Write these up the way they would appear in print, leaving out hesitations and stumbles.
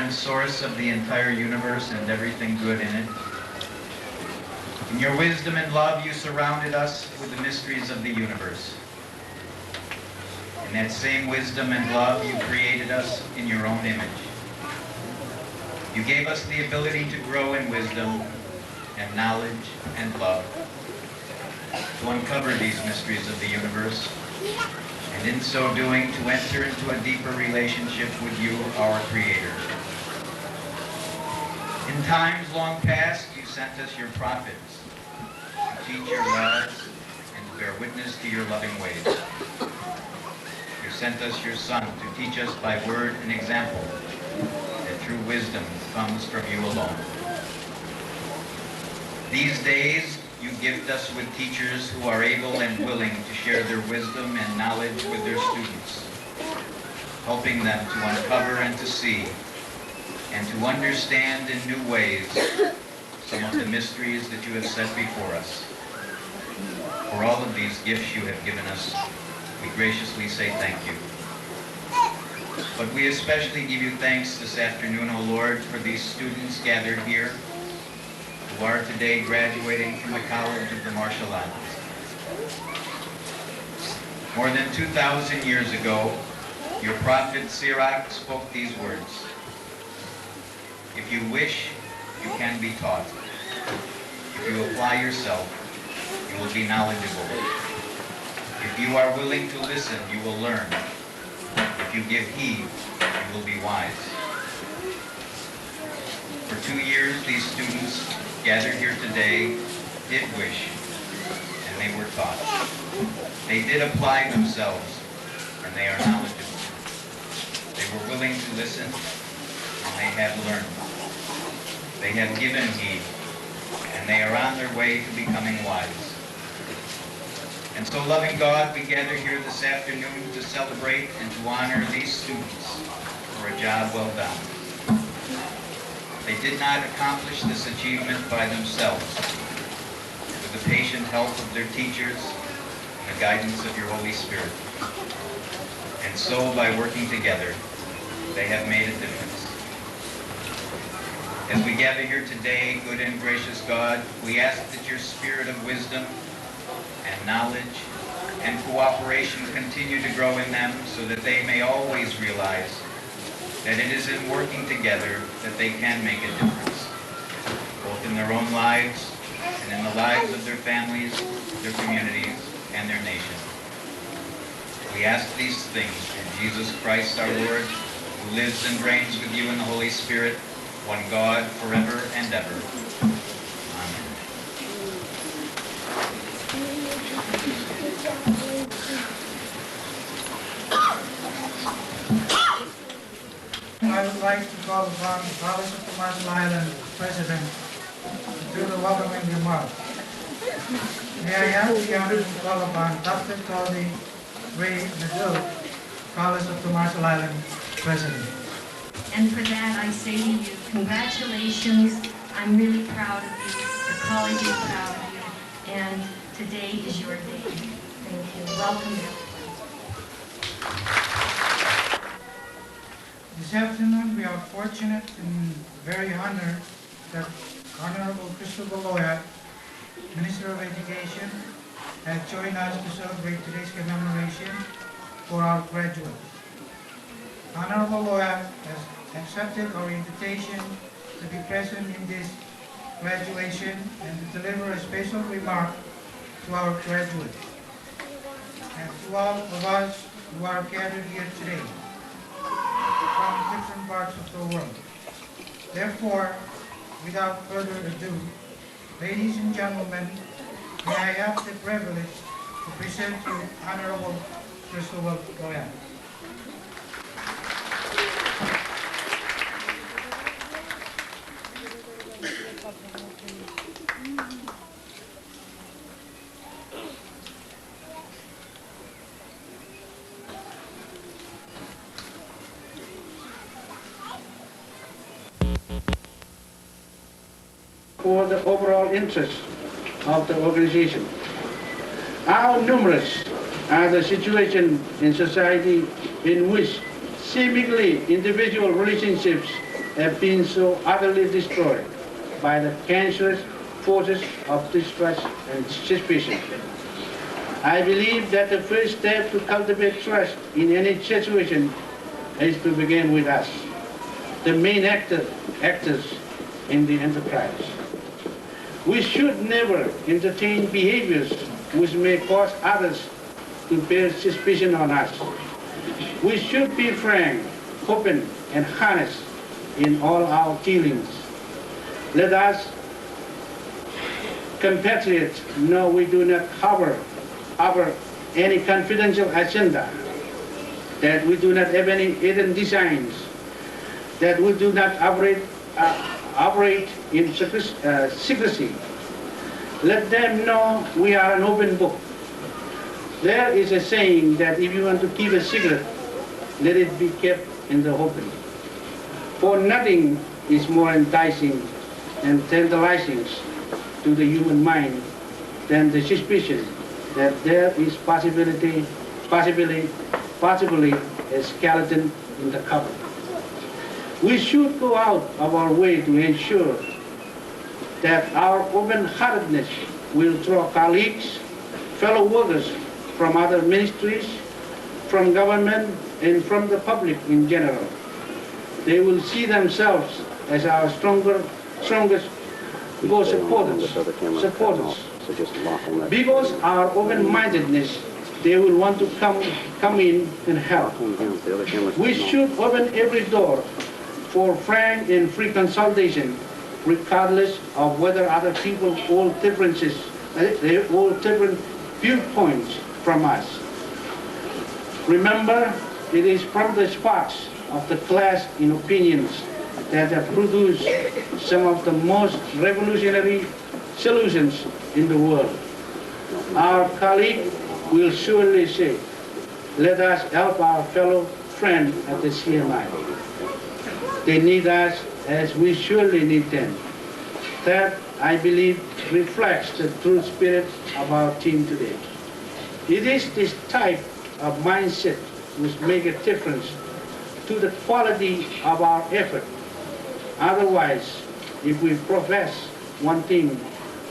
and source of the entire universe and everything good in it. In your wisdom and love, you surrounded us with the mysteries of the universe. In that same wisdom and love, you created us in your own image. You gave us the ability to grow in wisdom and knowledge and love, to uncover these mysteries of the universe, and in so doing, to enter into a deeper relationship with you, our Creator. In times long past, you sent us your prophets to teach your laws and to bear witness to your loving ways. You sent us your Son to teach us by word and example that true wisdom comes from you alone. These days, you gift us with teachers who are able and willing to share their wisdom and knowledge with their students, helping them to uncover and to see and to understand in new ways some of the mysteries that you have set before us. For all of these gifts you have given us, we graciously say thank you. But we especially give you thanks this afternoon, O Lord, for these students gathered here who are today graduating from the College of the Marshall Islands. More than 2,000 years ago, your prophet Sirach spoke these words: "If you wish, you can be taught. If you apply yourself, you will be knowledgeable. If you are willing to listen, you will learn. If you give heed, you will be wise." For 2 years, these students gathered here today did wish, and they were taught. They did apply themselves, and they are knowledgeable. They were willing to listen, and they have learned. They have given heed, and they are on their way to becoming wise. And so, loving God, we gather here this afternoon to celebrate and to honor these students for a job well done. They did not accomplish this achievement by themselves. With the patient help of their teachers and the guidance of your Holy Spirit. And so, by working together, they have made a difference. As we gather here today, good and gracious God, we ask that your spirit of wisdom and knowledge and cooperation continue to grow in them so that they may always realize that it is in working together that they can make a difference, both in their own lives and in the lives of their families, their communities, and their nation. We ask these things through Jesus Christ our Lord, who lives and reigns with you in the Holy Spirit, one God, forever and ever. Amen. I would like to call upon the College of the Marshall Islands President to do the welcoming remarks. May I have the honor to call upon Dr. Tony Ray Nadeau, College of the Marshall Islands President. And for that, I say to you, congratulations. I'm really proud of you. The college is proud of you. And today is your day. Thank you. Welcome, everyone. This afternoon, we are fortunate and very honored that Honorable Christopher Loya, Minister of Education, has joined us to celebrate today's commemoration for our graduates. Honorable Loya has accepted our invitation to be present in this graduation and to deliver a special remark to our graduates and to all of us who are gathered here today from different parts of the world. Therefore, without further ado, ladies and gentlemen, may I have the privilege to present you Honorable Christopher Loya. For the overall interest of the organization. How numerous are the situations in society in which seemingly individual relationships have been so utterly destroyed by the cancerous forces of distrust and suspicion. I believe that the first step to cultivate trust in any situation is to begin with us, the main actors in the enterprise. We should never entertain behaviors which may cause others to bear suspicion on us. We should be frank, open, and honest in all our dealings. Let us, compatriots, know we do not harbor any confidential agenda, that we do not have any hidden designs, that we do not operate in secrecy. Let them know we are an open book. There is a saying that if you want to keep a secret, let it be kept in the open. For nothing is more enticing and tantalizing to the human mind than the suspicion that there is possibly a skeleton in the cupboard. We should go out of our way to ensure that our open-heartedness will draw colleagues, fellow workers from other ministries, from government, and from the public in general. They will see themselves as our strongest supporters. Because our open-mindedness, they will want to come in and help. We should open every door for frank and free consultation, regardless of whether other people hold differences, they hold different viewpoints from us. Remember, it is from the sparks of the clash in opinions that have produced some of the most revolutionary solutions in the world. Our colleague will surely say, let us help our fellow friend at the CMI. They need us as we surely need them. That, I believe, reflects the true spirit of our team today. It is this type of mindset which makes a difference to the quality of our effort. Otherwise, if we profess one thing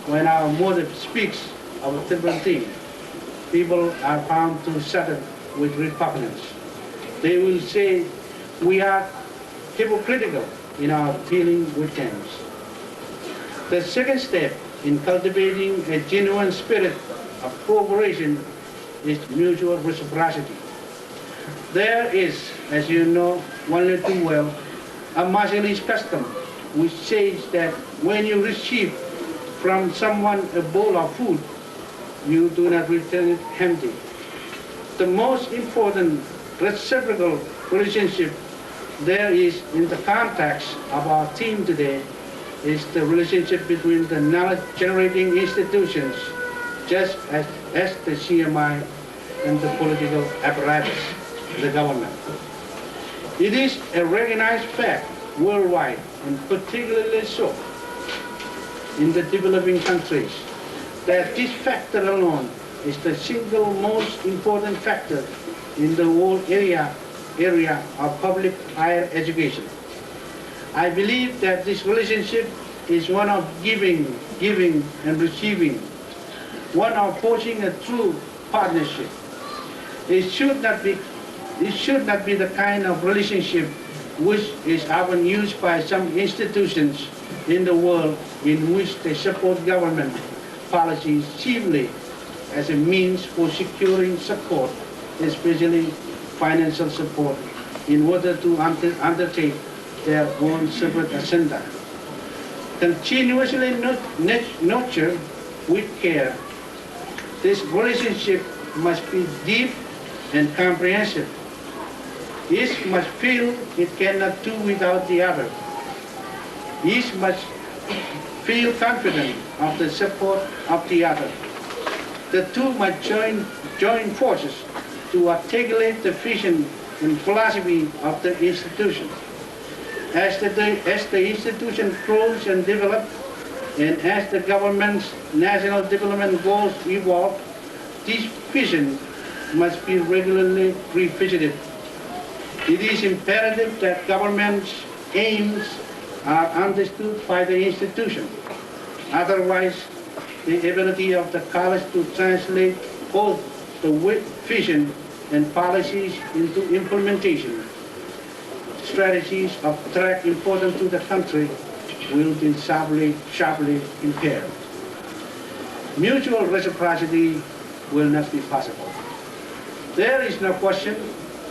when our motive speaks of a different thing, people are bound to shudder with repugnance. They will say we are hypocritical in our dealing with them. The second step in cultivating a genuine spirit of cooperation is mutual reciprocity. There is, as you know only too well, a Marshallese custom which says that when you receive from someone a bowl of food, you do not return it empty. The most important reciprocal relationship there is in the context of our team today is the relationship between the knowledge-generating institutions, just as the CMI and the political apparatus, the government. It is a recognized fact worldwide, and particularly so in the developing countries, that this factor alone is the single most important factor in the whole area of public higher education. I believe that this relationship is one of giving and receiving, one of forging a true partnership. It should not be the kind of relationship which is often used by some institutions in the world in which they support government policies chiefly as a means for securing support, especially financial support, in order to undertake their own separate agenda. Continuously nurtured with care, this relationship must be deep and comprehensive. Each must feel it cannot do without the other. Each must feel confident of the support of the other. The two must join forces to articulate the vision and philosophy of the institution. As the institution grows and develops, and as the government's national development goals evolve, this vision must be regularly revisited. It is imperative that governments aims are understood by the institution. Otherwise, the ability of the college to translate both the vision and policies into implementation strategies of track important to the country will be sharply impaired. Mutual reciprocity will not be possible. There is no question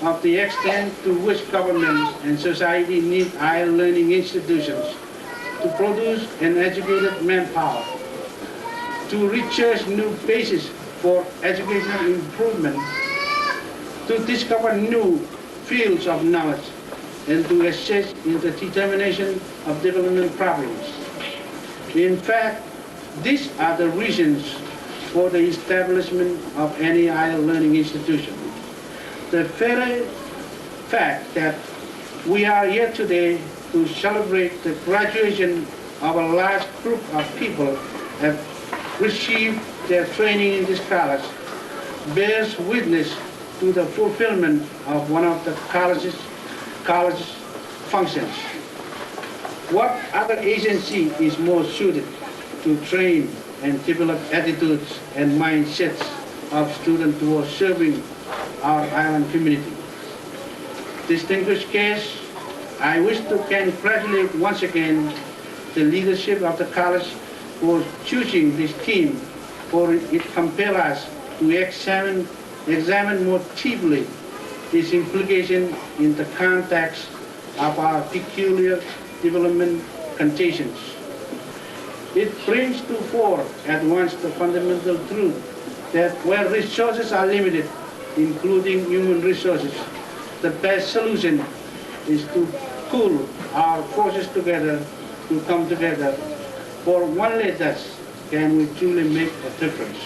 of the extent to which governments and society need higher learning institutions to produce an educated manpower, to research new bases for educational improvement, to discover new fields of knowledge, and to assist in the determination of development problems. In fact, these are the reasons for the establishment of any higher learning institution. The very fact that we are here today to celebrate the graduation of a large group of people have received their training in this college bears witness to the fulfillment of one of the college's functions. What other agency is more suited to train and develop attitudes and mindsets of students who are serving our island community? Distinguished guests, I wish to congratulate once again the leadership of the college for choosing this theme, for it compels us to examine more deeply its implication in the context of our peculiar development conditions. It brings to fore at once the fundamental truth that where resources are limited, including human resources, the best solution is to pool our forces together, to come together, for only thus can we truly make a difference.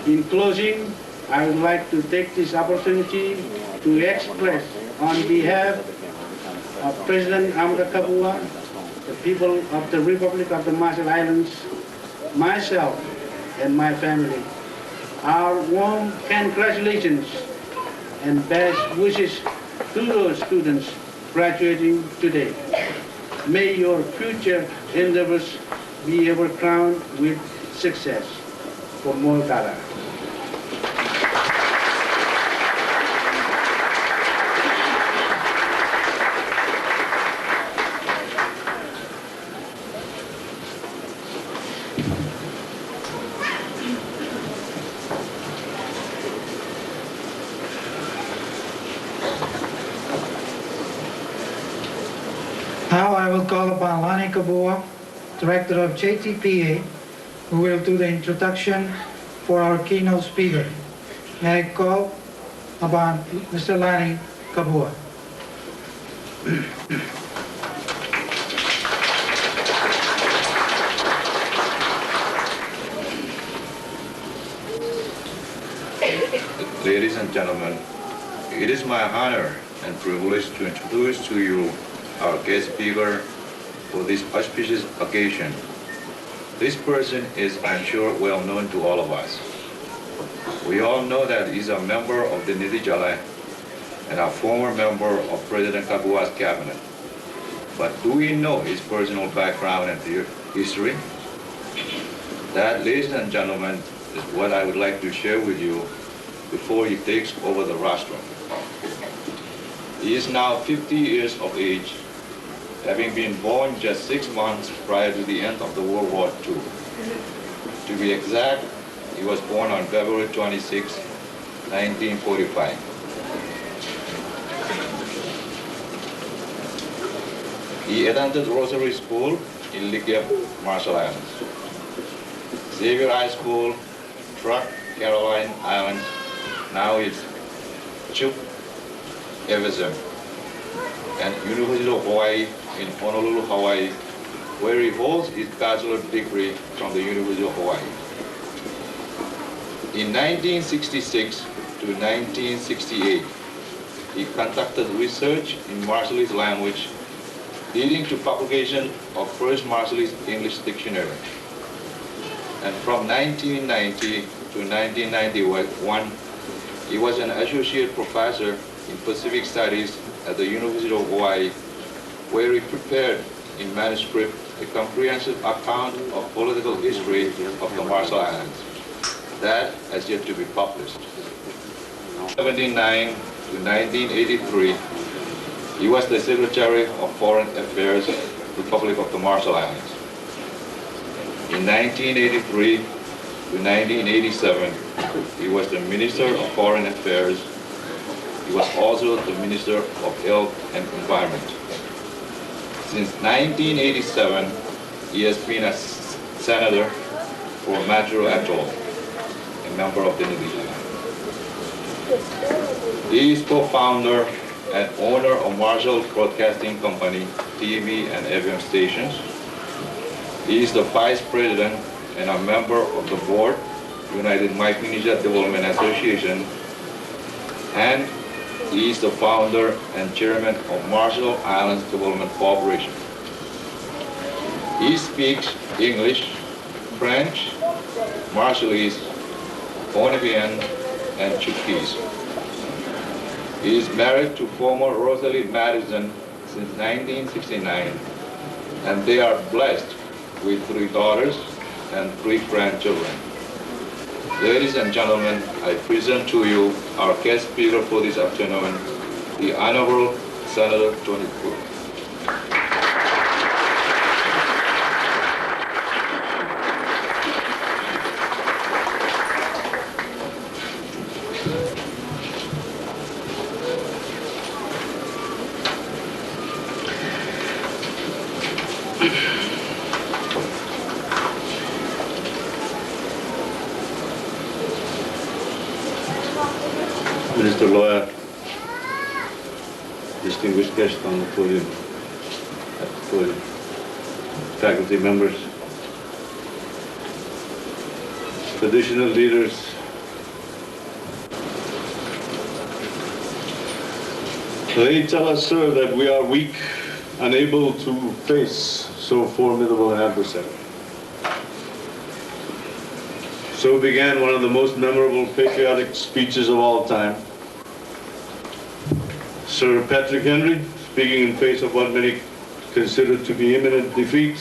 In closing, I would like to take this opportunity to express on behalf of President Amada Kabua, the people of the Republic of the Marshall Islands, myself and my family, our warm congratulations and best wishes to those students graduating today. May your future endeavors be ever crowned with success. For more data. Now I will call upon Lani Kabua, Director of JTPA, who will do the introduction for our keynote speaker. May I call upon Mr. Lani Kabua. Ladies and gentlemen, it is my honor and privilege to introduce to you our guest speaker for this auspicious occasion. This person is, I'm sure, well known to all of us. We all know that he's a member of the Nidijala and a former member of President Kabua's cabinet. But do we know his personal background and history? That, ladies and gentlemen, is what I would like to share with you before he takes over the rostrum. He is now 50 years of age, having been born just 6 months prior to the end of the World War II. To be exact, he was born on February 26, 1945. He attended Rosary School in Ligap, Marshall Islands, Xavier High School, Truck, Caroline Islands, now it's Chuck Everson, and University of Hawaii in Honolulu, Hawaii, where he holds his bachelor's degree from the University of Hawaii. In 1966 to 1968, he conducted research in Marshallese language, leading to publication of first Marshallese English dictionary. And from 1990 to 1991, he was an associate professor in Pacific Studies at the University of Hawaii where he prepared in manuscript a comprehensive account of political history of the Marshall Islands. That has yet to be published. 1979 to 1983, he was the Secretary of Foreign Affairs, Republic of the Marshall Islands. In 1983 to 1987, he was the Minister of Foreign Affairs. He was also the Minister of Health and Environment. Since 1987, he has been a senator for Majuro Atoll, a member of the Indonesian. He is co-founder and owner of Marshall Broadcasting Company, TV and FM stations. He is the Vice President and a member of the board, United Micronesia Development Association, and he is the founder and chairman of Marshall Islands Development Corporation. He speaks English, French, Marshallese, Bolivian, and Chuukese. He is married to former Rosalie Madison since 1969, and they are blessed with 3 daughters and 3 grandchildren. Ladies and gentlemen, I present to you our guest speaker for this afternoon, the Honorable Senator Tony Cook. Mr. Lawyer, distinguished guests on the podium, faculty members, traditional leaders, they tell us, sir, that we are weak, unable to face so formidable an adversary. So began one of the most memorable patriotic speeches of all time. Sir Patrick Henry, speaking in face of what many considered to be imminent defeat,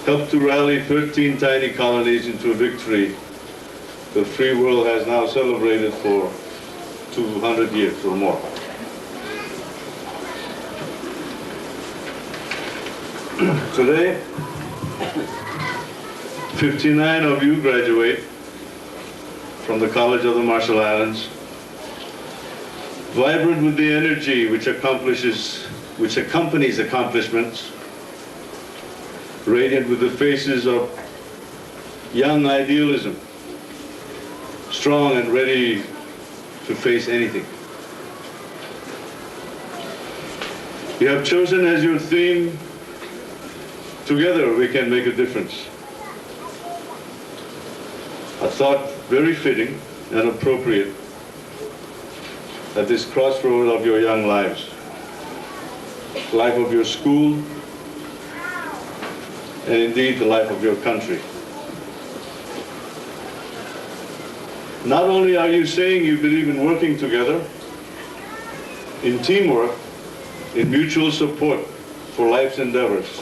helped to rally 13 tiny colonies into a victory the free world has now celebrated for 200 years or more. Today, 59 of you graduate from the College of the Marshall Islands, vibrant with the energy which accompanies accomplishments, radiant with the faces of young idealism, strong and ready to face anything. You have chosen as your theme, "Together we can make a difference." A thought very fitting and appropriate at this crossroad of your young lives, life of your school, and indeed the life of your country. Not only are you saying you believe in working together, in teamwork, in mutual support for life's endeavors,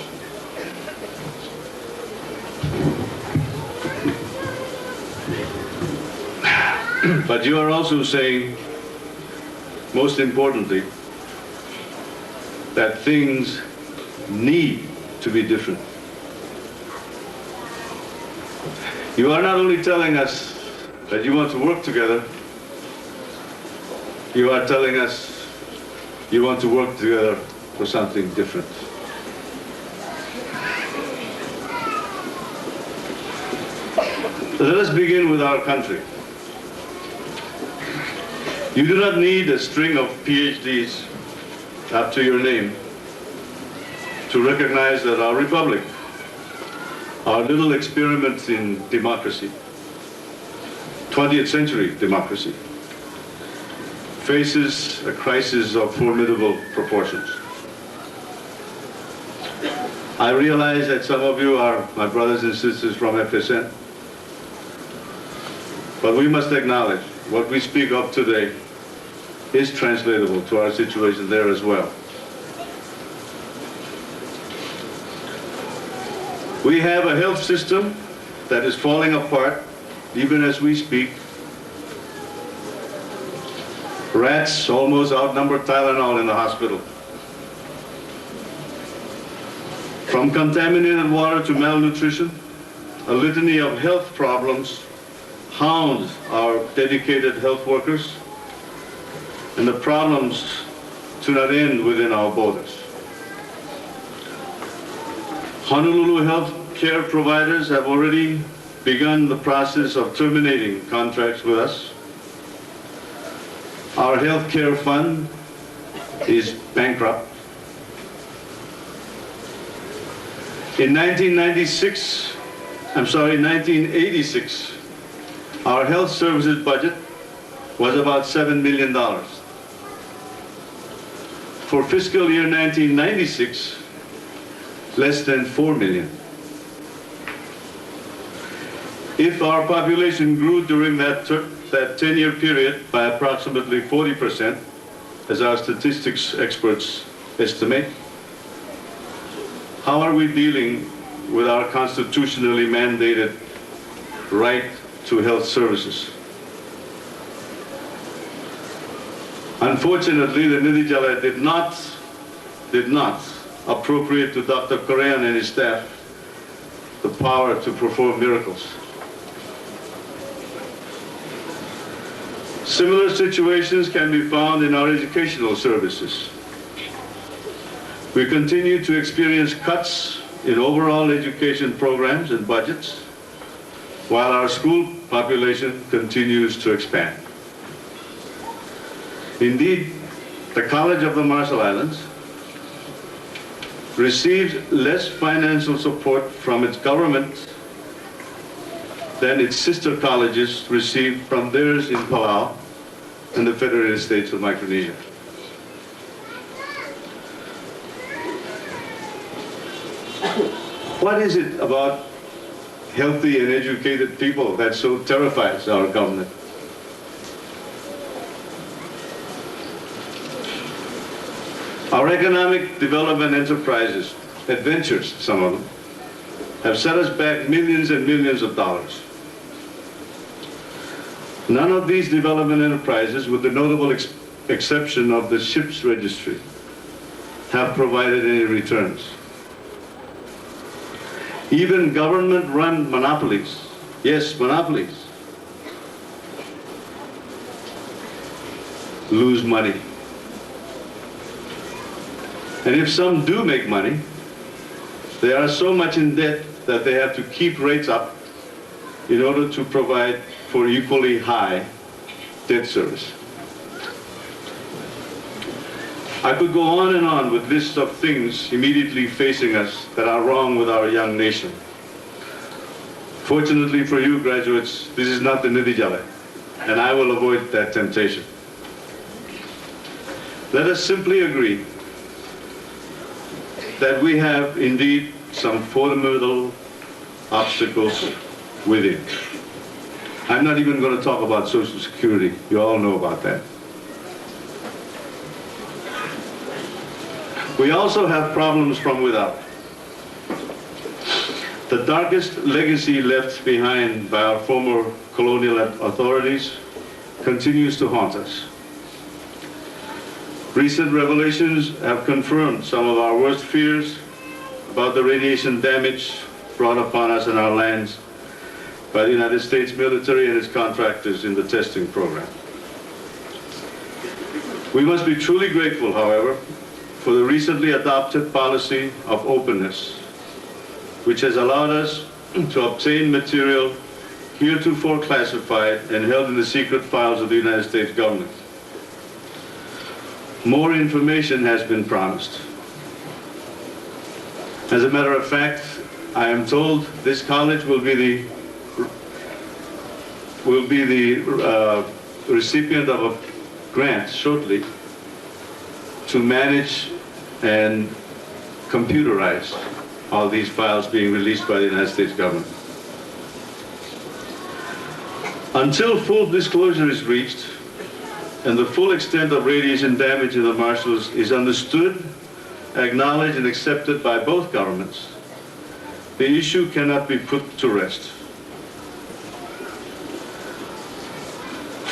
but you are also saying, most importantly, that things need to be different. You are not only telling us that you want to work together, you are telling us you want to work together for something different. So let us begin with our country. You do not need a string of PhDs after your name to recognize that our republic, our little experiment in democracy, 20th century democracy, faces a crisis of formidable proportions. I realize that some of you are my brothers and sisters from FSN, but we must acknowledge what we speak of today is translatable to our situation there as well. We have a health system that is falling apart even as we speak. Rats almost outnumber Tylenol in the hospital. From contaminated water to malnutrition, a litany of health problems hound our dedicated health workers, and the problems do not end within our borders. Honolulu health care providers have already begun the process of terminating contracts with us. Our health care fund is bankrupt. In 1986, our health services budget was about $7 million. For fiscal year 1996, less than $4 million. If our population grew during that 10-year period by approximately 40%, as our statistics experts estimate, how are we dealing with our constitutionally mandated right to health services? Unfortunately, the Nidhi Jala did not appropriate to Dr. Korean and his staff the power to perform miracles. Similar situations can be found in our educational services. We continue to experience cuts in overall education programs and budgets, while our school population continues to expand. Indeed, the College of the Marshall Islands receives less financial support from its government than its sister colleges receive from theirs in Palau and the Federated States of Micronesia. What is it about healthy and educated people that so terrifies our government? Our economic development enterprises, adventures, some of them, have set us back millions and millions of dollars. None of these development enterprises, with the notable exception of the ships registry, have provided any returns. Even government-run monopolies, yes, monopolies, lose money. And if some do make money, they are so much in debt that they have to keep rates up in order to provide for equally high debt service. I could go on and on with lists of things immediately facing us that are wrong with our young nation. Fortunately for you graduates, this is not the Nidhi Jala, and I will avoid that temptation. Let us simply agree that we have indeed some fundamental obstacles within. I'm not even going to talk about Social Security. You all know about that. We also have problems from without. The darkest legacy left behind by our former colonial authorities continues to haunt us. Recent revelations have confirmed some of our worst fears about the radiation damage brought upon us and our lands by the United States military and its contractors in the testing program. We must be truly grateful, however, for the recently adopted policy of openness, which has allowed us to obtain material heretofore classified and held in the secret files of the United States government. More information has been promised. As a matter of fact, I am told this college will be the recipient of a grant shortly to manage and computerize all these files being released by the United States government. Until full disclosure is reached and the full extent of radiation damage in the Marshalls is understood, acknowledged, and accepted by both governments, the issue cannot be put to rest.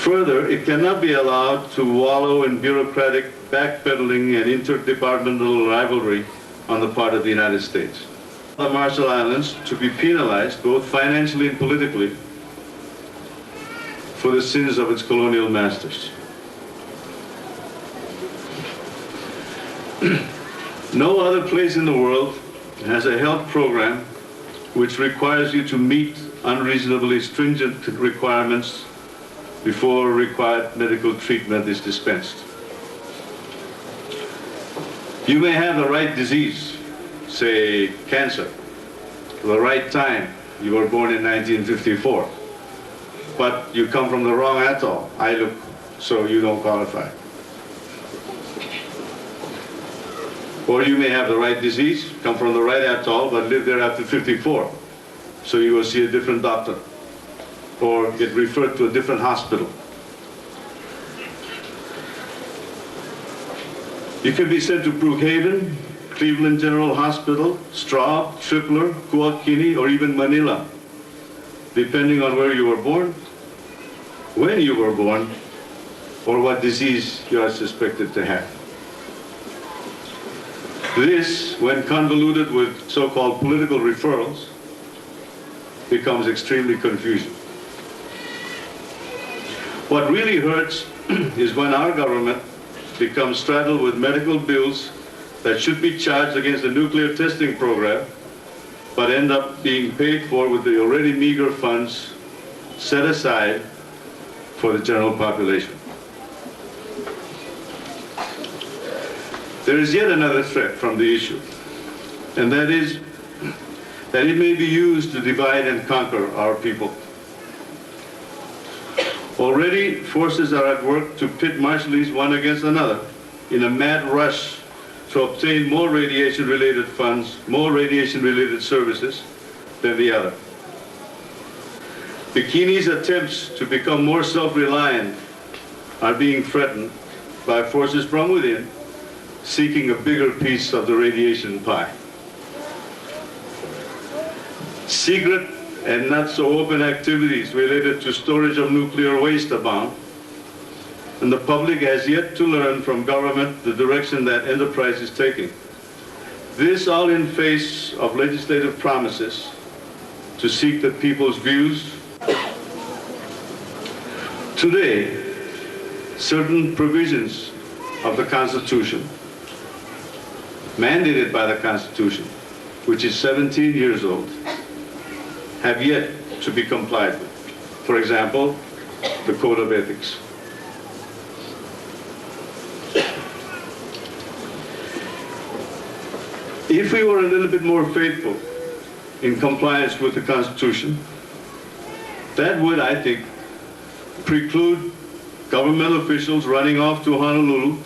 Further, it cannot be allowed to wallow in bureaucratic backpedaling and interdepartmental rivalry on the part of the United States. The Marshall Islands to be penalized both financially and politically for the sins of its colonial masters. No other place in the world has a health program which requires you to meet unreasonably stringent requirements before required medical treatment is dispensed. You may have the right disease, say cancer, the right time. You were born in 1954, but you come from the wrong atoll, Ilook, so you don't qualify. Or you may have the right disease, come from the right atoll, but live there after 54, so you will see a different doctor or get referred to a different hospital. You can be sent to Brookhaven, Cleveland General Hospital, Straub, Tripler, Kuakini, or even Manila, depending on where you were born, when you were born, or what disease you are suspected to have. This, when convoluted with so-called political referrals, becomes extremely confusing. What really hurts is when our government becomes straddled with medical bills that should be charged against the nuclear testing program, but end up being paid for with the already meager funds set aside for the general population. There is yet another threat from the issue, and that is that it may be used to divide and conquer our people. Already, forces are at work to pit Marshallese one against another in a mad rush to obtain more radiation-related funds, more radiation-related services than the other. Bikini's attempts to become more self-reliant are being threatened by forces from within seeking a bigger piece of the radiation pie. Secret and not so open activities related to storage of nuclear waste abound, and the public has yet to learn from government the direction that enterprise is taking. This all in face of legislative promises to seek the people's views. Today, certain provisions of the Constitution, mandated by the Constitution, which is 17 years old, have yet to be complied with. For example, the Code of Ethics. If we were a little bit more faithful in compliance with the Constitution, that would, I think, preclude government officials running off to Honolulu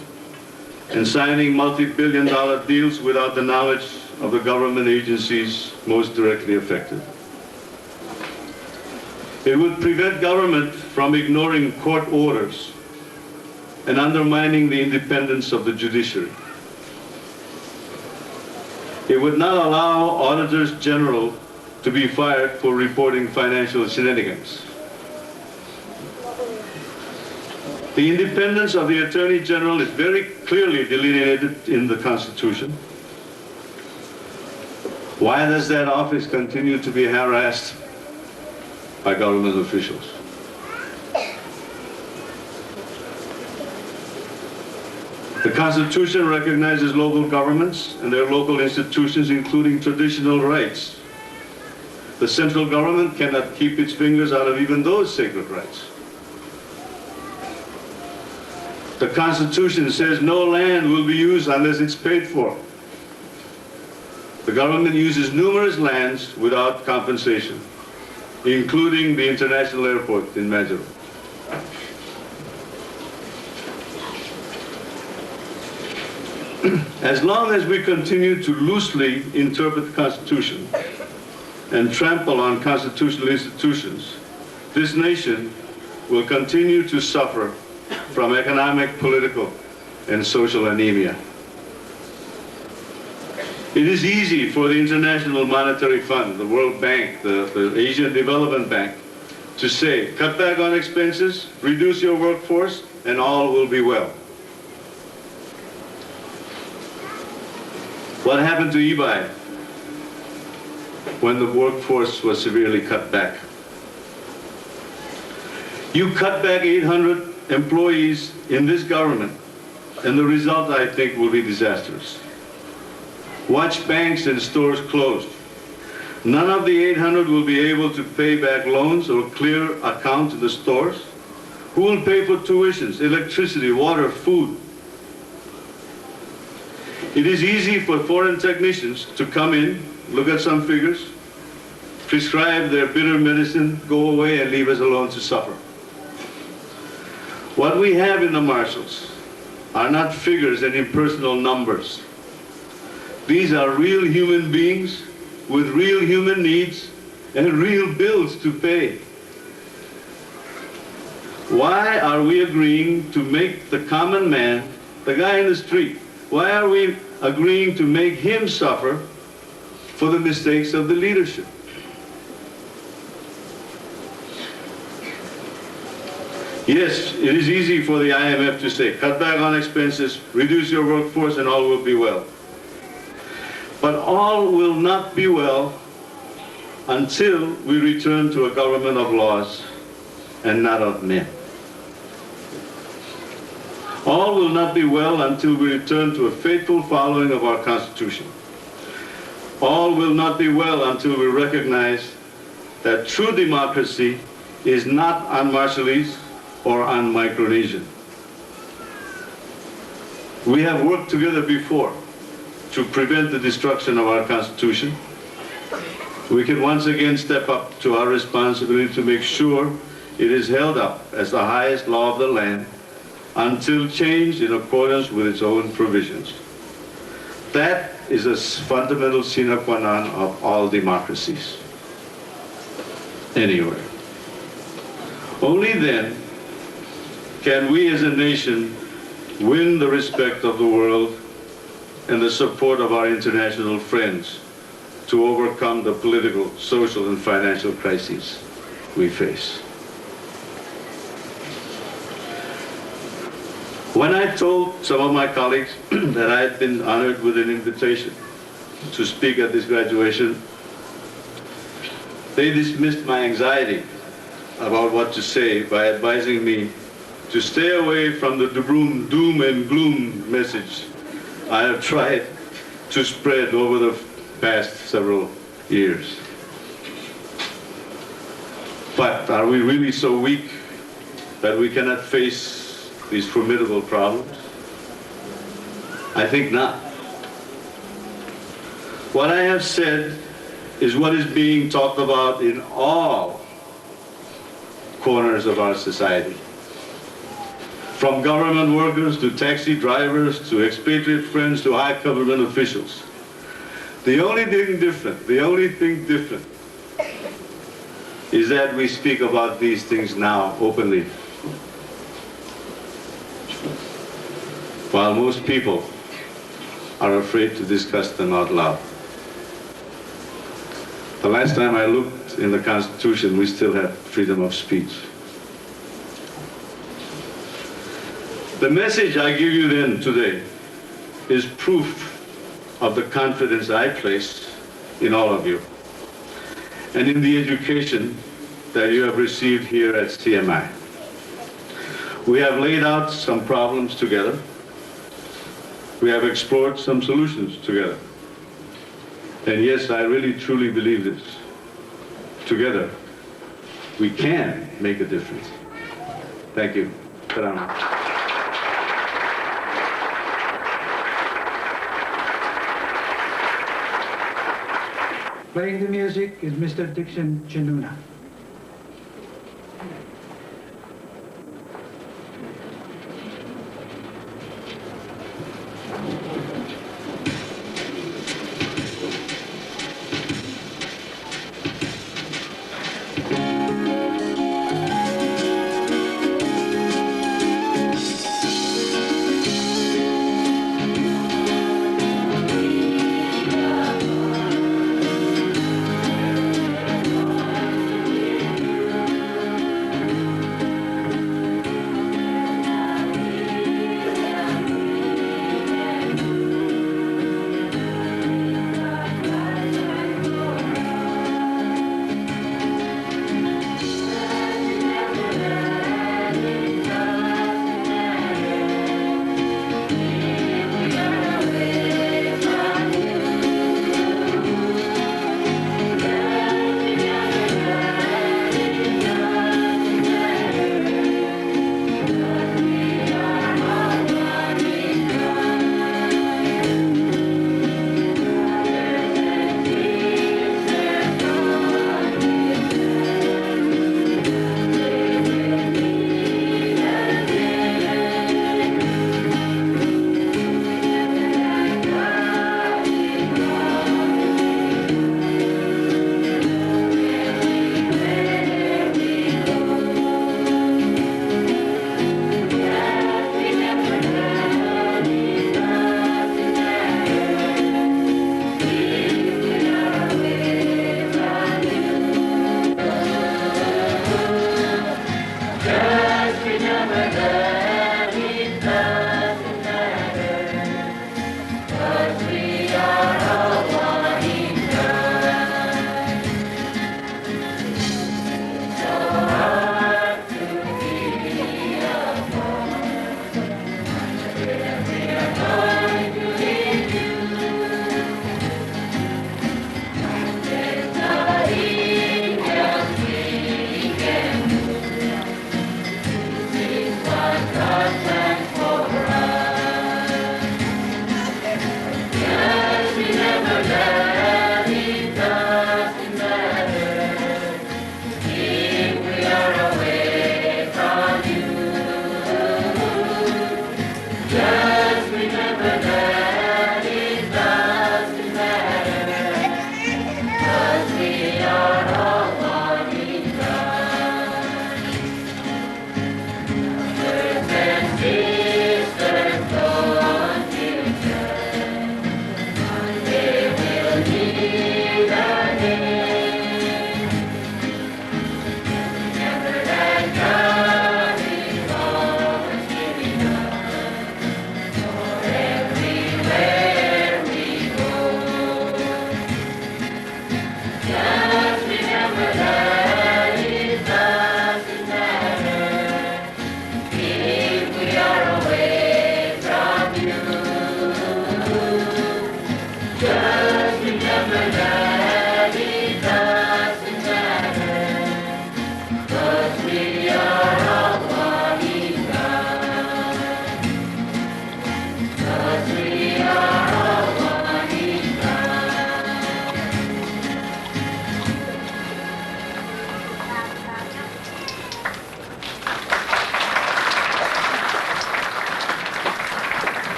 and signing multi-billion-dollar deals without the knowledge of the government agencies most directly affected. It would prevent government from ignoring court orders and undermining the independence of the judiciary. It would not allow auditors general to be fired for reporting financial shenanigans. The independence of the Attorney General is very clearly delineated in the Constitution. Why does that office continue to be harassed by government officials? The Constitution recognizes local governments and their local institutions, including traditional rights. The central government cannot keep its fingers out of even those sacred rights. The Constitution says no land will be used unless it's paid for. The government uses numerous lands without compensation, including the international airport in Majuro. As long as we continue to loosely interpret the Constitution and trample on constitutional institutions, this nation will continue to suffer from economic, political, and social anemia. It is easy for the International Monetary Fund, the World Bank, the Asian Development Bank, to say, cut back on expenses, reduce your workforce, and all will be well. What happened to eBay when the workforce was severely cut back? You cut back 800 employees in this government, and the result, I think, will be disastrous. Watch banks and stores closed. None of the 800 will be able to pay back loans or clear accounts in the stores. Who will pay for tuitions, electricity, water, food? It is easy for foreign technicians to come in, look at some figures, prescribe their bitter medicine, go away and leave us alone to suffer. What we have in the marshals are not figures and impersonal numbers. These are real human beings with real human needs and real bills to pay. Why are we agreeing to make the common man, the guy in the street, why are we agreeing to make him suffer for the mistakes of the leadership? Yes, it is easy for the IMF to say, cut back on expenses, reduce your workforce, and all will be well. But all will not be well until we return to a government of laws and not of men. All will not be well until we return to a faithful following of our Constitution. All will not be well until we recognize that true democracy is not on Marshallese or on Micronesian. We have worked together before to prevent the destruction of our Constitution. We can once again step up to our responsibility to make sure it is held up as the highest law of the land until changed in accordance with its own provisions. That is a fundamental sine qua non of all democracies, anywhere. Only then can we as a nation win the respect of the world and the support of our international friends to overcome the political, social, and financial crises we face. When I told some of my colleagues that I had been honored with an invitation to speak at this graduation, they dismissed my anxiety about what to say by advising me to stay away from the doom and gloom message I have tried to spread over the past several years. But are we really so weak that we cannot face these formidable problems? I think not. What I have said is what is being talked about in all corners of our society. From government workers to taxi drivers to expatriate friends to high government officials. The only thing different is that we speak about these things now openly, while most people are afraid to discuss them out loud. The last time I looked in the Constitution, we still have freedom of speech. The message I give you then today is proof of the confidence I place in all of you and in the education that you have received here at CMI. We have laid out some problems together. We have explored some solutions together. And yes, I really truly believe this. Together, we can make a difference. Thank you. Ta-da. Playing the music is Mr. Dixon Chinuna.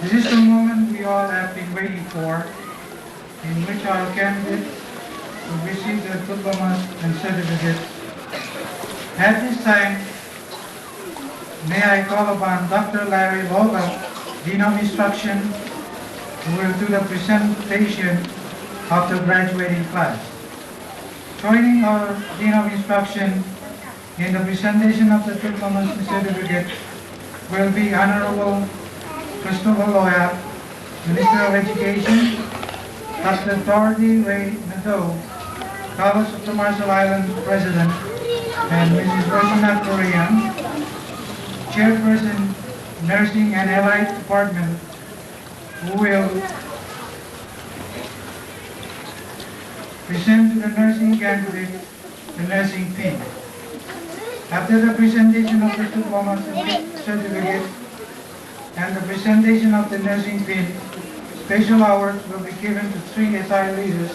This is the moment we all have been waiting for, in which our candidates will receive their diplomas and certificates. At this time, may I call upon Dr. Larry Loga, Dean of Instruction, who will do the presentation of the graduating class. Joining our Dean of Instruction in the presentation of the diplomas and certificates will be Honorable Christopher Loya, Minister of Education, Dr. Dorothy Ray Nadeau, College of the Marshall Islands President, and Mrs. Rosina Korean, Chairperson, Nursing and Allied Department, who will present to the nursing candidate the nursing pin. After the presentation of the diplomas and certificates and the presentation of the nursing pin, special awards will be given to 3 SI leaders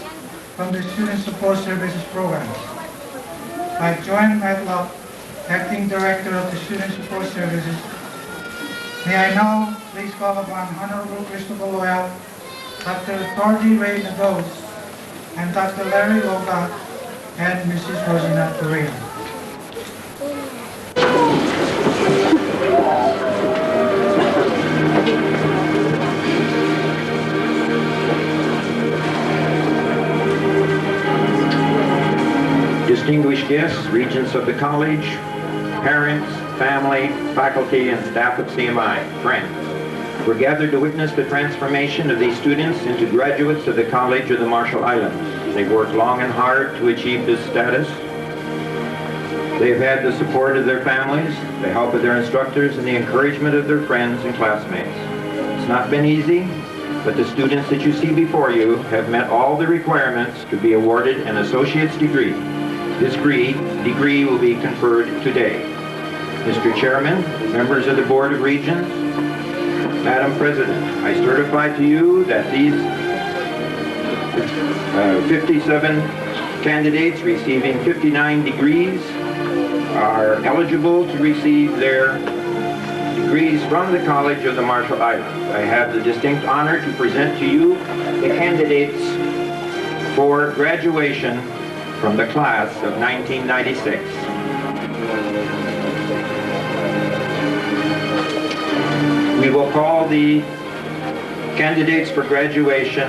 from the Student Support Services Program. By Joan Matlock, Acting Director of the Student Support Services, may I now please call upon Honorable Christopher Loya, Dr. Dorothy Ray Nadeau, and Dr. Larry Loga, and Mrs. Rosina Korea. Distinguished guests, regents of the college, parents, family, faculty, and staff of CMI, friends, we're gathered to witness the transformation of these students into graduates of the College of the Marshall Islands. They've worked long and hard to achieve this status. They've had the support of their families, the help of their instructors, and the encouragement of their friends and classmates. It's not been easy, but the students that you see before you have met all the requirements to be awarded an associate's degree. This degree will be conferred today. Mr. Chairman, members of the Board of Regents, Madam President, I certify to you that these 57 candidates receiving 59 degrees are eligible to receive their degrees from the College of the Marshall Islands. I have the distinct honor to present to you the candidates for graduation from the class of 1996. We will call the candidates for graduation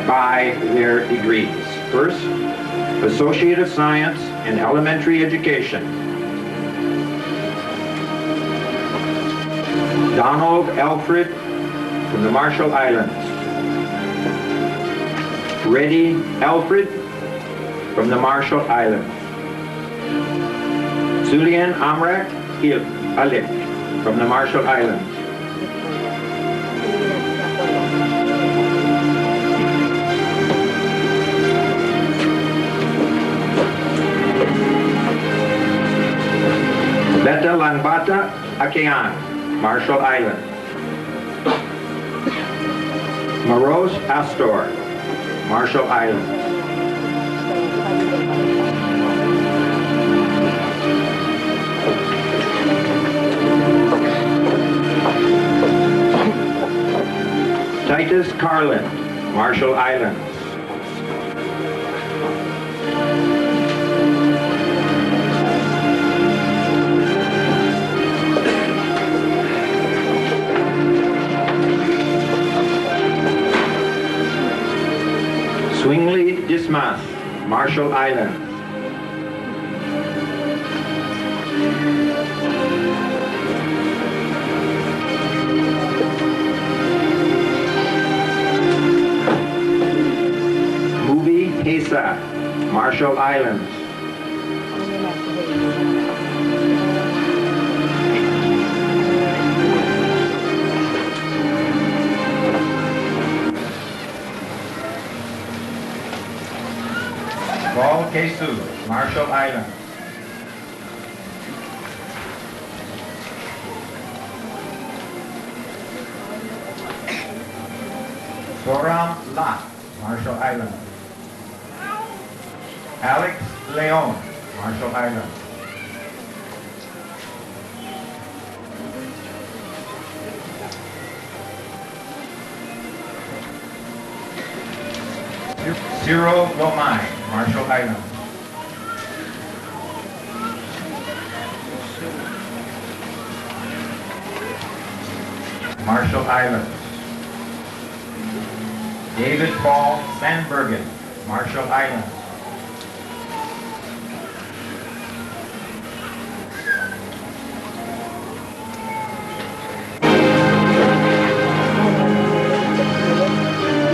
by their degrees. First, Associate of Science in Elementary Education, Donald Alfred from the Marshall Islands. Reddy Alfred from the Marshall Islands. Sulian Amrak Alip from the Marshall Islands. Beta Lanbata Akean, Marshall Islands. Maros Astor, Marshall Islands. Titus Carlin, Marshall Islands. Swingley Dismas, Marshall Islands. Mubi Hesa, Marshall Islands. Kesu, Marshall Islands. Soram Lat, Marshall Islands. Alex Leon, Marshall Islands. Cyril Lomai, Marshall Islands. Marshall Islands. David Paul Sandbergen, Marshall Islands.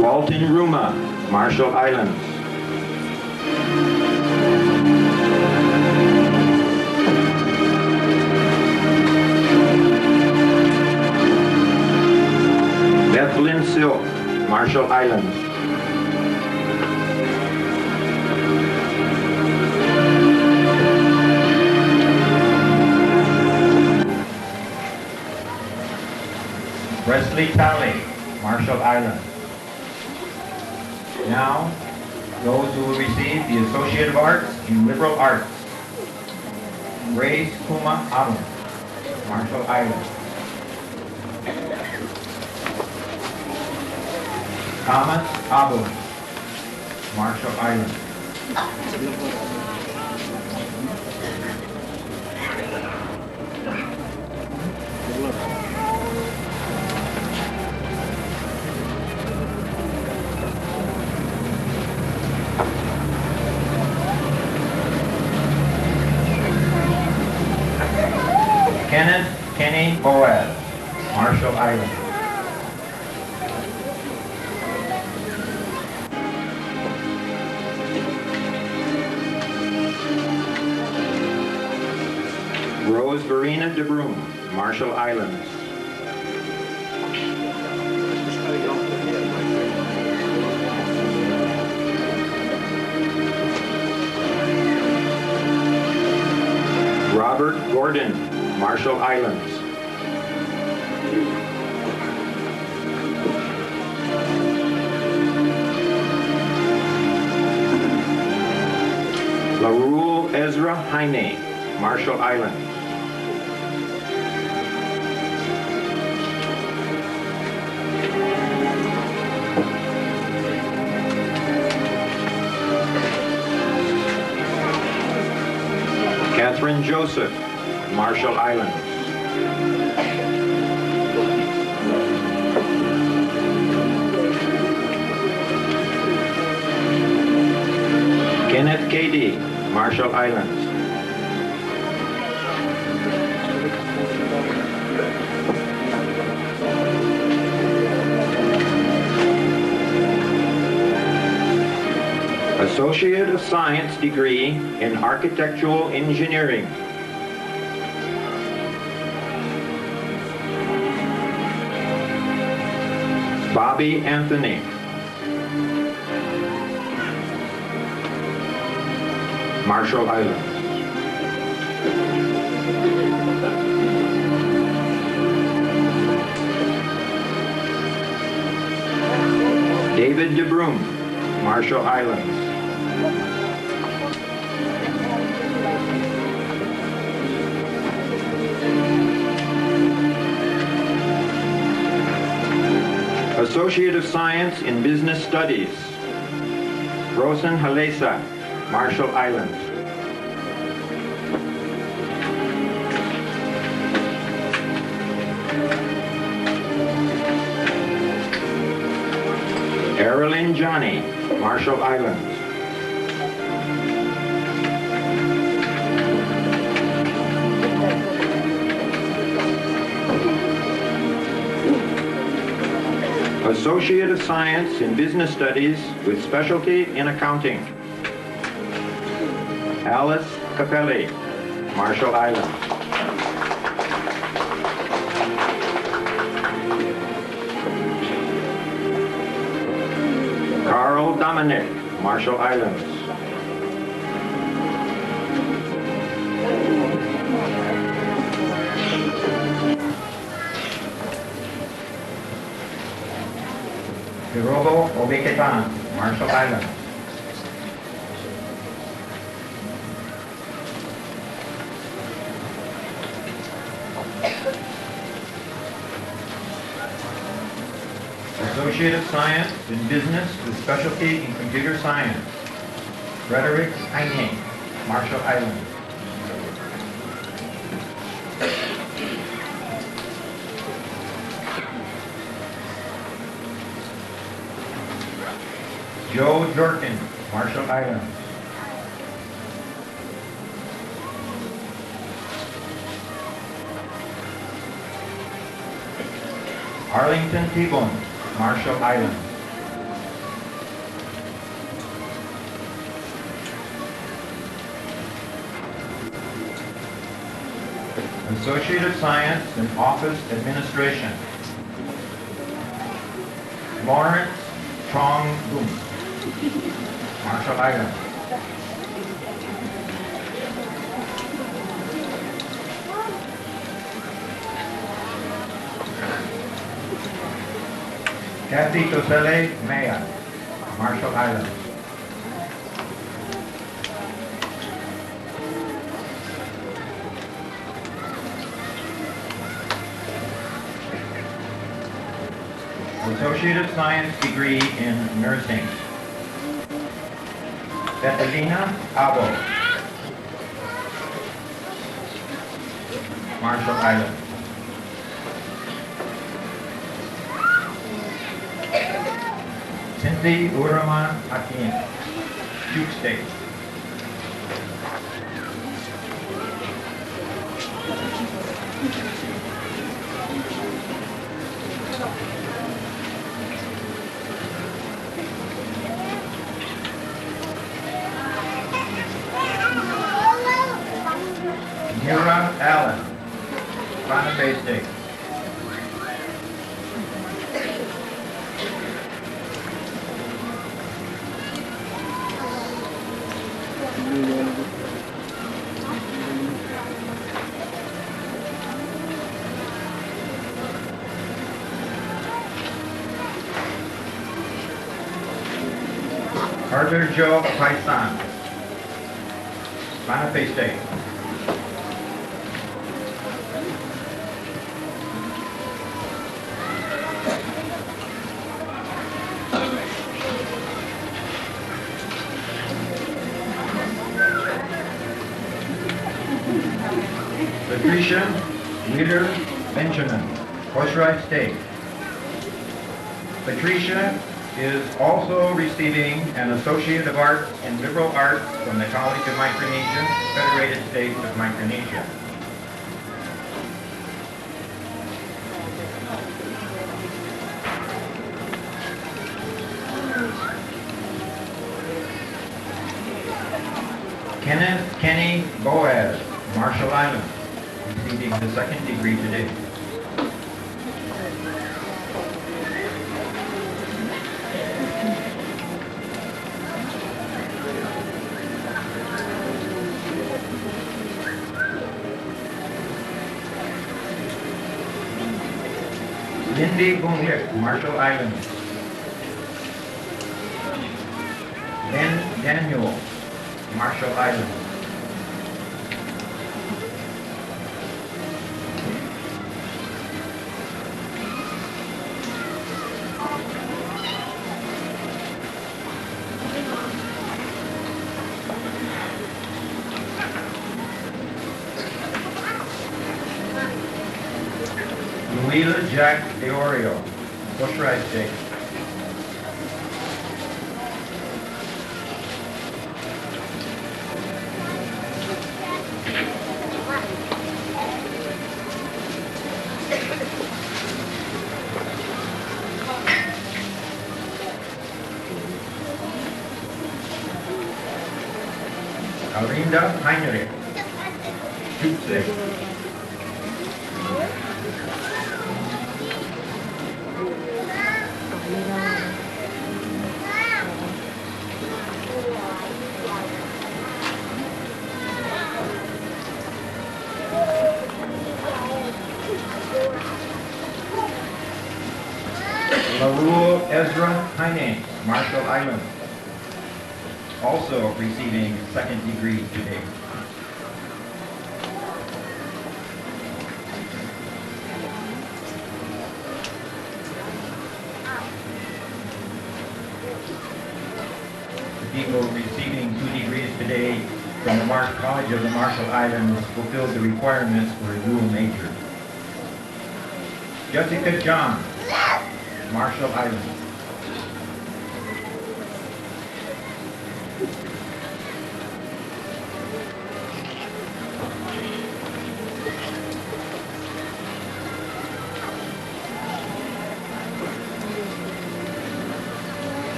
Walton Ruma, Marshall Islands. Bethlehem Silk, Marshall Islands. Wesley Talley, Marshall Islands. Now, those who will receive the Associate of Arts in Liberal Arts. Grace Kuma Amu, Marshall Islands. Thomas Abu, Marshall Islands. Kenneth Kenny Boaz, Marshall Islands. Rose Verena DeBroom, Marshall Islands. Robert Gordon, Marshall Islands. LaRue Ezra Heine, Marshall Islands. Catherine Joseph, Marshall Islands. Kenneth Cady, Marshall Islands. Associate of Science degree in Architectural Engineering. Bobby Anthony. Marshall Islands. David DeBroom, Marshall Islands. Associate of Science in Business Studies, Rosen Halesa, Marshall Islands. Erilyn Johnny, Marshall Islands. Associate of Science in Business Studies with specialty in accounting. Alice Capelli, Marshall Islands. Carl Dominic, Marshall Islands. Hirobo Obeketan, Marshall Islands. Associate of Science in Business with specialty in Computer Science, Frederick Heine, Marshall Islands. Joe Jorkin, Marshall Islands. Arlington T-Bone, Marshall Islands. Associate of Science in Office Administration, Lawrence Trong Boom, Marshall Islands. Kathy Tosele Maya, Marshall Islands. Associate of Science degree in Nursing, Catalina Abo, Marshall Islands. Cindy Urama Hakim, Duke State. Mira Allen, Santa Fe State. Arthur Joe Paisan, Santa Fe State. Patricia Leader Benjamin, Coast State. Patricia is also receiving an Associate of Arts in Liberal Arts from the College of Micronesia, Federated States of Micronesia. Kenneth Kenny Boaz, Marshall Islands, receiving the second degree today. Lindy Boonlick, Marshall Islands. Ben Daniel, Marshall Islands. Luila Jack Deorio, Coast State. Alinda Heinrich, Duke State. Larul Ezra Heine, Marshall Islands, also receiving second degree today. The people receiving 2 degrees today from the College of the Marshall Islands fulfilled the requirements for a dual major. Jessica John, Marshall Islands.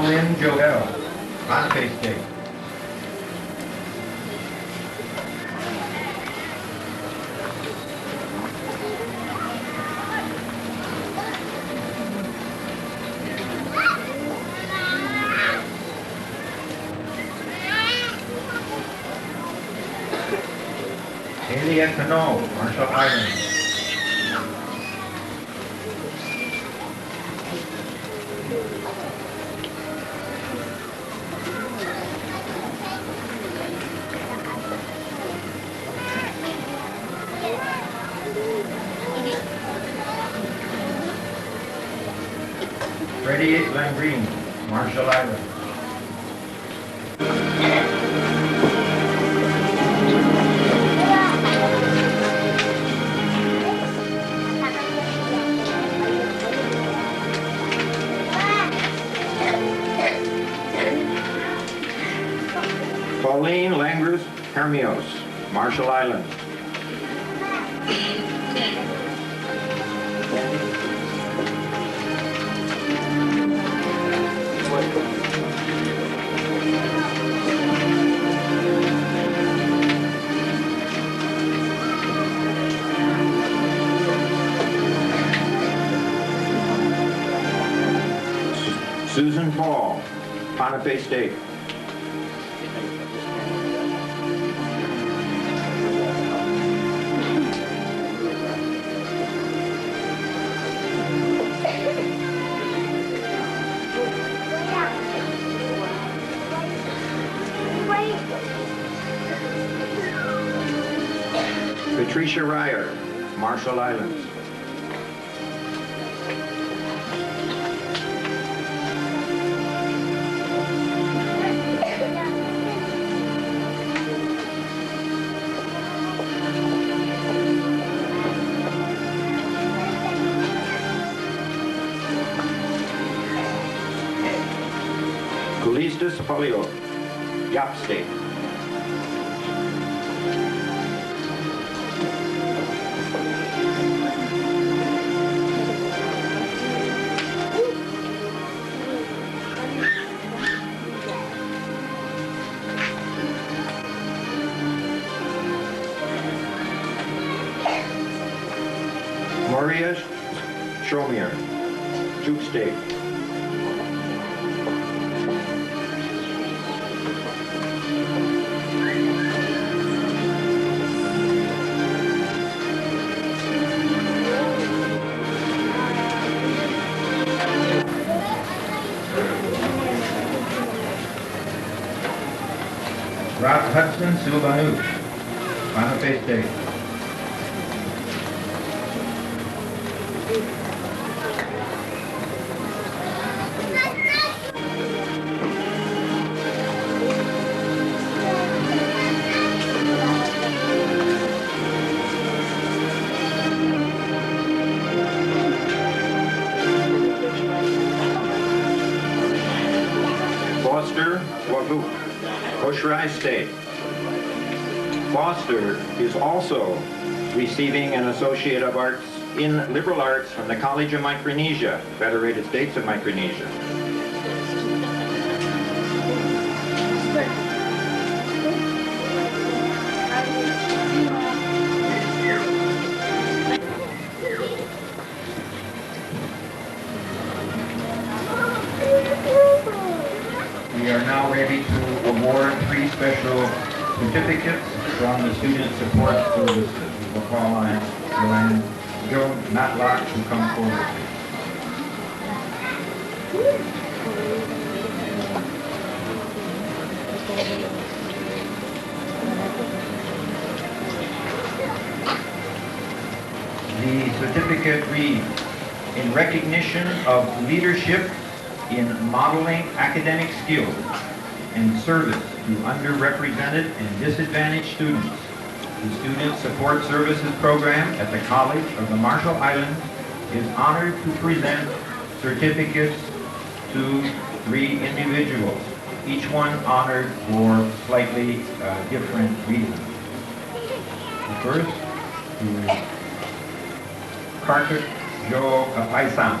Lynn Joel, Montpellier State. Haley Cano, Marshall Islands. Freddie Langreen, Marshall Islands. Pauline Langers Hermios, Marshall Islands. Susan Paul, Pohnpei State. Patricia Ryer, Marshall Islands. Kulistas Polio, Yap State. Maria Shomier, Duke State. Rob Hudson Silvanuch, Pohnpei State. Foster Waguk, Oshrai State. Foster is also receiving an Associate of Arts in Liberal Arts from the College of Micronesia, Federated States of Micronesia. We are now ready to award 3 special certificates from the Student Support Services. We'll call on Joanne Joe Matlock to come forward. The certificate reads, in recognition of leadership in modeling academic skills and service to underrepresented and disadvantaged students, the Student Support Services Program at the College of the Marshall Islands is honored to present certificates to 3 individuals, each one honored for slightly different reasons. The first is Carter Joe Paisan.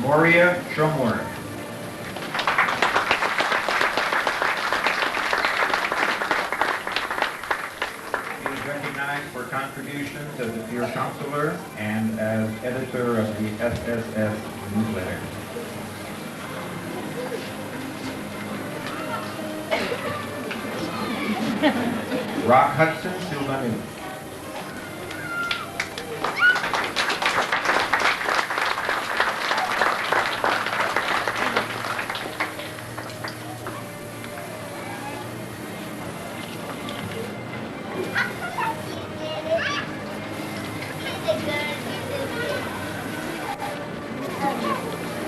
Moria Shumwar. He is recognized for contributions as a peer counselor and as editor of the SSS newsletter. Rock Hudson Silvanu.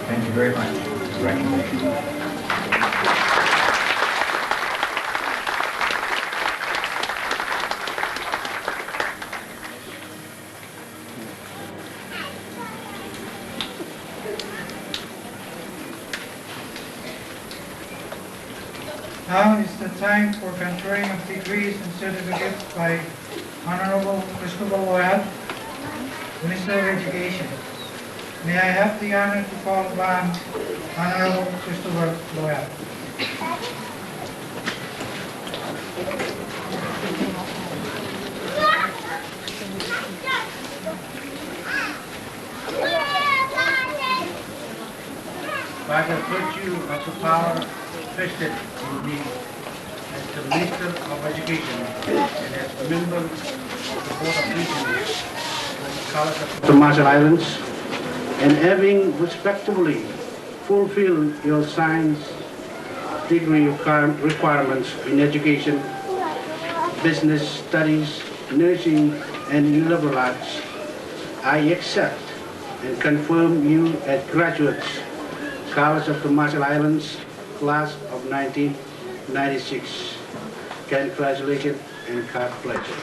Thank you very much. Congratulations. Now is the time for conferring of degrees and certificates by Honorable Christopher Lloyd, Minister of Education. May I have the honor to call upon Honorable Christopher Lloyd. By the virtue of the power vested in me as the Minister of Education and as a member of the Board of Regents of the College of the Marshall Islands, and having respectively fulfilled your science degree requirements in education, business studies, nursing, and liberal arts, I accept and confirm you as graduates, College of the Marshall Islands, class of 1996. Congratulations and God bless you.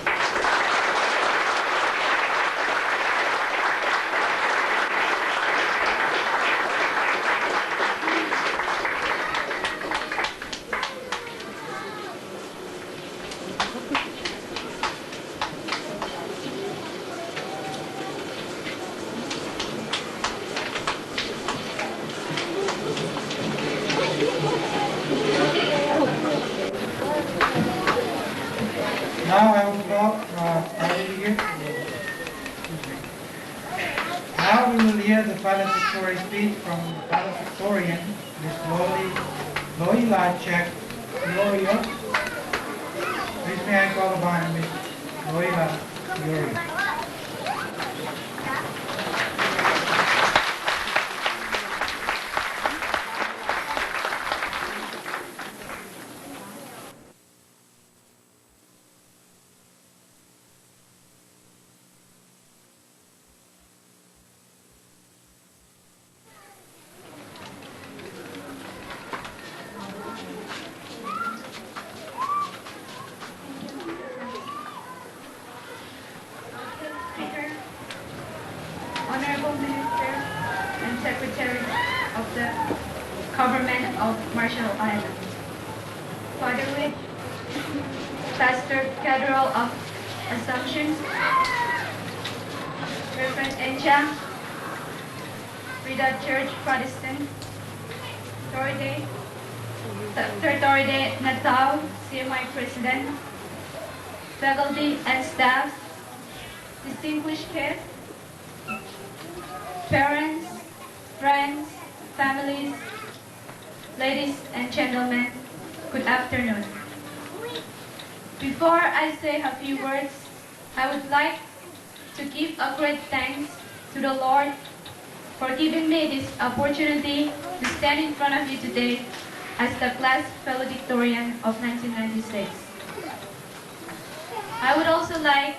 Now I will Now we will hear the valedictorian speech from the valedictorian, Ms. Loila Check. Loila. Please may I call upon Ms. Loila Yuri. Honorable Minister and Secretary of the Government of Marshall Islands, Father Wick, Pastor Cathedral of Assumption, Reverend Encha, Frida Church Protestant, Dr. Toride Natal, CMI President, faculty and staff, distinguished guests, parents, friends, families, ladies and gentlemen, good afternoon. Before I say a few words, I would like to give a great thanks to the Lord for giving me this opportunity to stand in front of you today as the class valedictorian of 1996. I would also like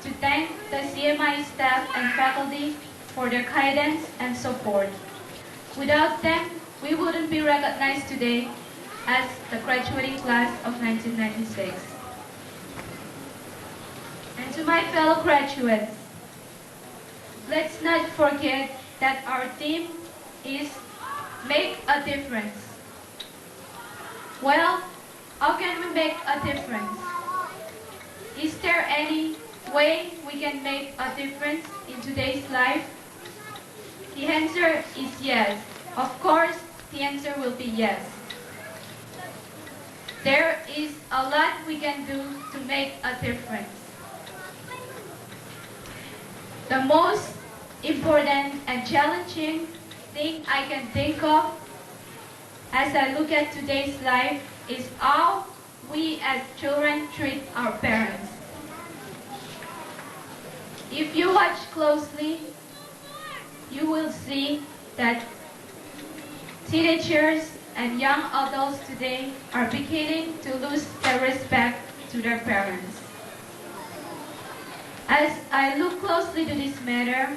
to thank the CMI staff and faculty for their guidance and support. Without them, we wouldn't be recognized today as the graduating class of 1996. And to my fellow graduates, let's not forget that our theme is Make a Difference. Well, how can we make a difference? Is there any way we can make a difference in today's life? The answer is yes. Of course, the answer will be yes. There is a lot we can do to make a difference. The most important and challenging thing I can think of as I look at today's life is how we as children treat our parents. If you watch closely, you will see that teenagers and young adults today are beginning to lose their respect to their parents. As I look closely to this matter,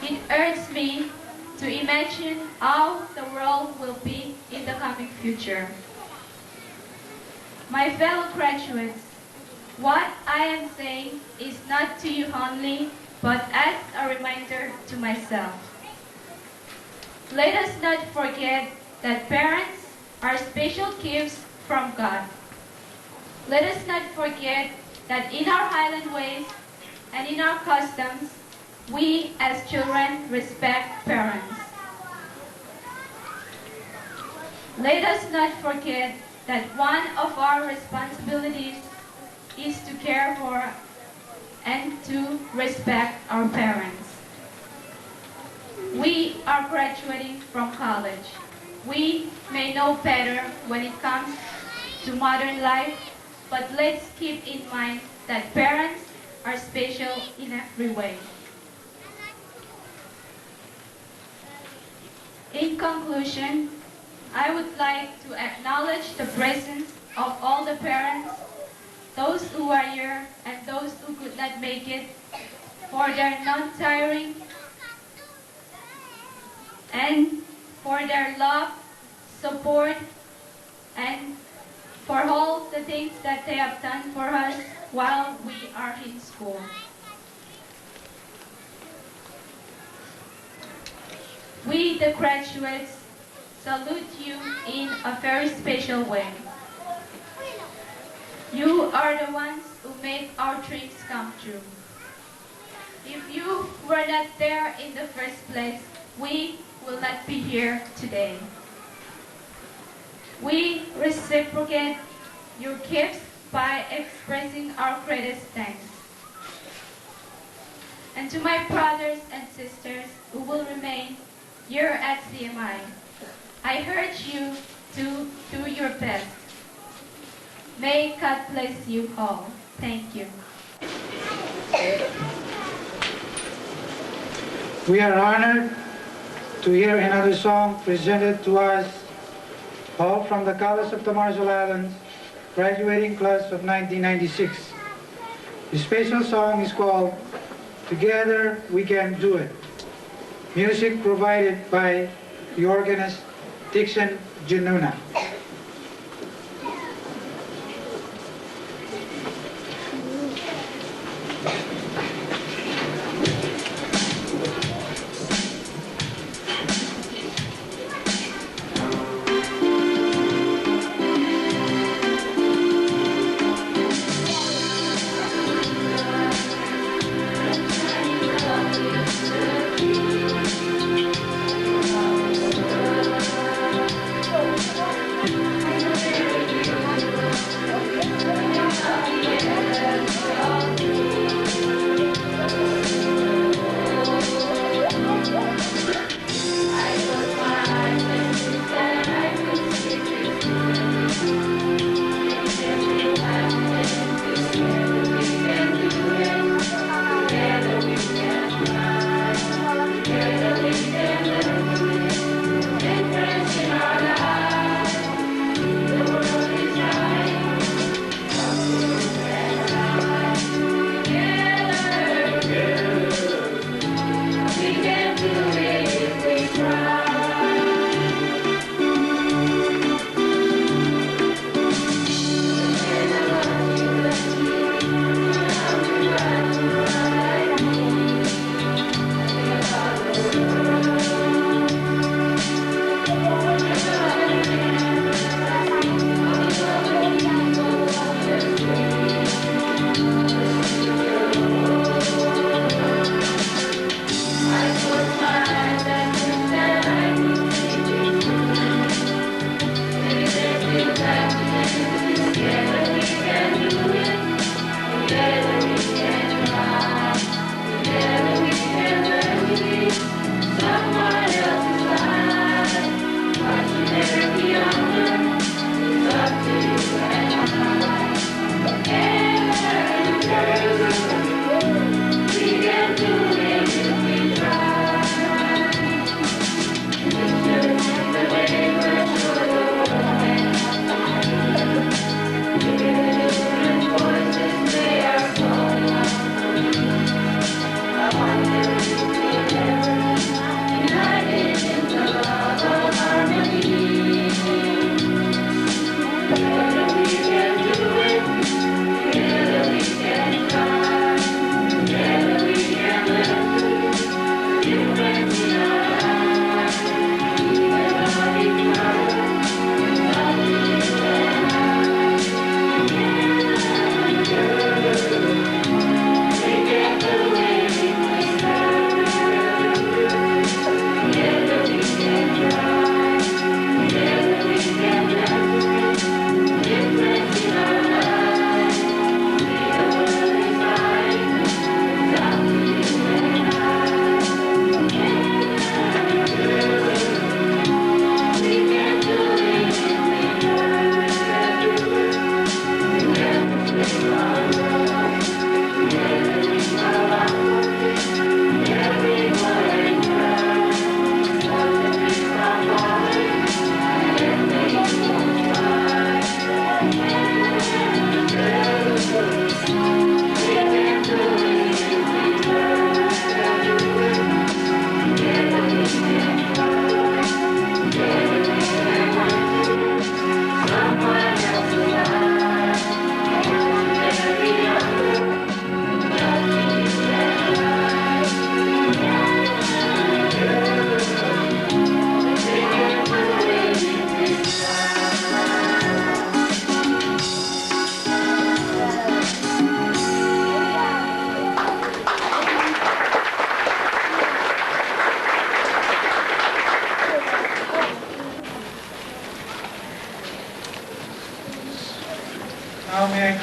it urges me to imagine how the world will be in the coming future. My fellow graduates, what I am saying is not to you only, but as a reminder to myself. Let us not forget that parents are special gifts from God. Let us not forget that in our Highland ways and in our customs, we as children respect parents. Let us not forget that one of our responsibilities is to care for and to respect our parents. We are graduating from college. We may know better when it comes to modern life, but let's keep in mind that parents are special in every way. In conclusion, I would like to acknowledge the presence of all the parents, those who are here and those who could not make it, for their non-tiring and for their love, support, and for all the things that they have done for us while we are in school. We, the graduates, salute you in a very special way. You are the ones who make our dreams come true. If you were not there in the first place, we will not be here today. We reciprocate your gifts by expressing our greatest thanks. And to my brothers and sisters who will remain here at CMI, I urge you to do your best. May God bless you all. Thank you. We are honored to hear another song presented to us, all from the College of the Marshall Islands, graduating class of 1996. The special song is called Together We Can Do It. Music provided by the organist Dixon Januna.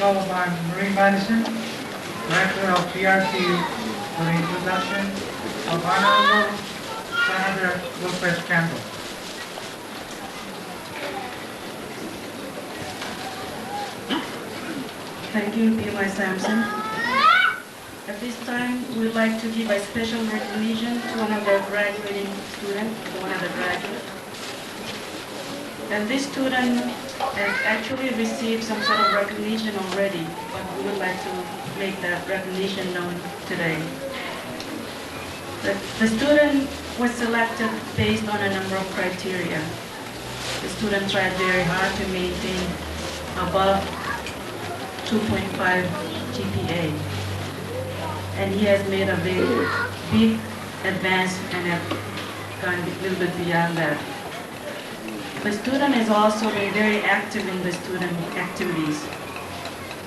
call upon Marie Madison, Director of PRT, for the introduction of Honorable Senator Wilfred Campbell. Thank you, P.Y. Sampson. At this time, we'd like to give a special recognition to one of the graduating students, one of the graduates. And this student has actually received some sort of recognition already, but we would like to make that recognition known today. The student was selected based on a number of criteria. The student tried very hard to maintain above 2.5 GPA. And he has made a big advance and have gone a little bit beyond that. The student has also been very active in the student activities.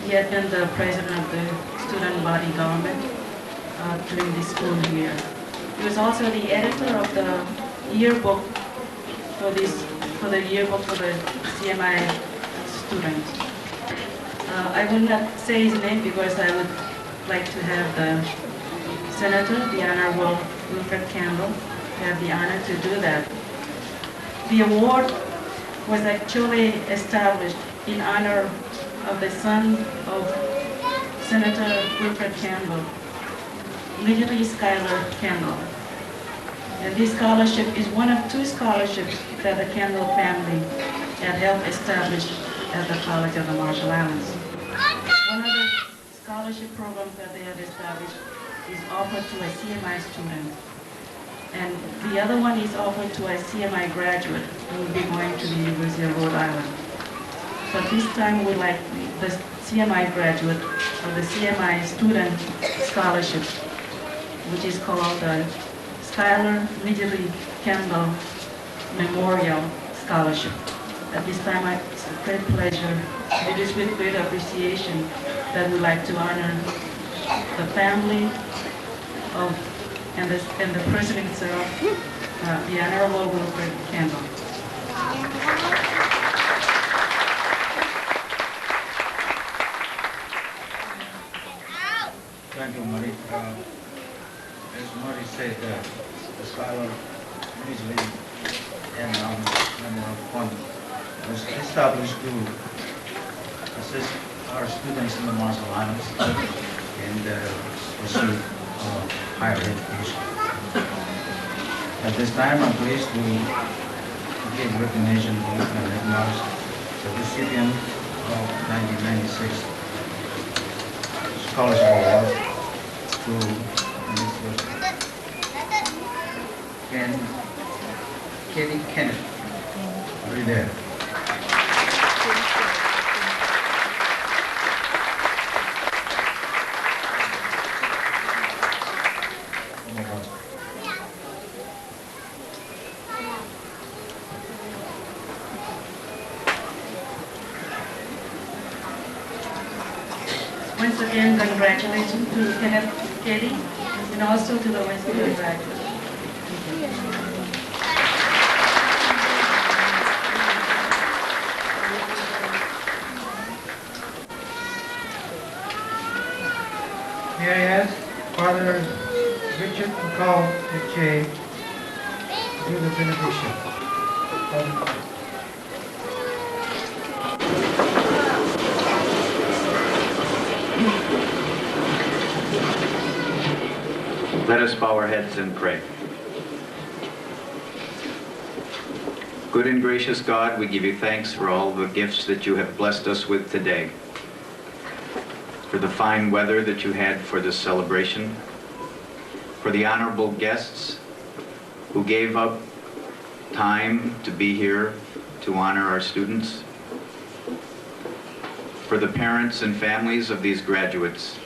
He had been the president of the student body government during the school year. He was also the editor of the yearbook for the yearbook for the CMI students. I will not say his name because I would like to have the Senator, the Honorable Wilfred Campbell, have the honor to do that. The award was actually established in honor of the son of Senator Wilfred Campbell, Lily Schuyler Campbell. And this scholarship is one of two scholarships that the Campbell family had helped establish at the College of the Marshall Islands. One of the scholarship programs that they have established is offered to a CMI student. And the other one is offered to a CMI graduate who will be going to the University of Rhode Island. So this time we'd like the CMI graduate of the CMI student scholarship, which is called the Schuyler Midgley Campbell Memorial Scholarship. At this time, it's a great pleasure. It is with great appreciation that we'd like to honor the family of and the president himself, the Honorable Wilfred Campbell. Thank you, Marie. As Marie said, the Schuyler Midgley and Memorial Fund was established to assist our students in the Marshall Islands and pursue higher education. At this time, I'm pleased to give recognition and acknowledge the recipient of 1996 Scholarship Award to Mr. Katie Kenneth. Are you there? Once again, congratulations to Kenneth Katie and also to the Westfield graduates. May I ask Father Richard McCall J. to do the benediction? Let us bow our heads and pray. Good and gracious God, we give you thanks for all the gifts that you have blessed us with today, for the fine weather that you had for this celebration, for the honorable guests who gave up time to be here to honor our students, for the parents and families of these graduates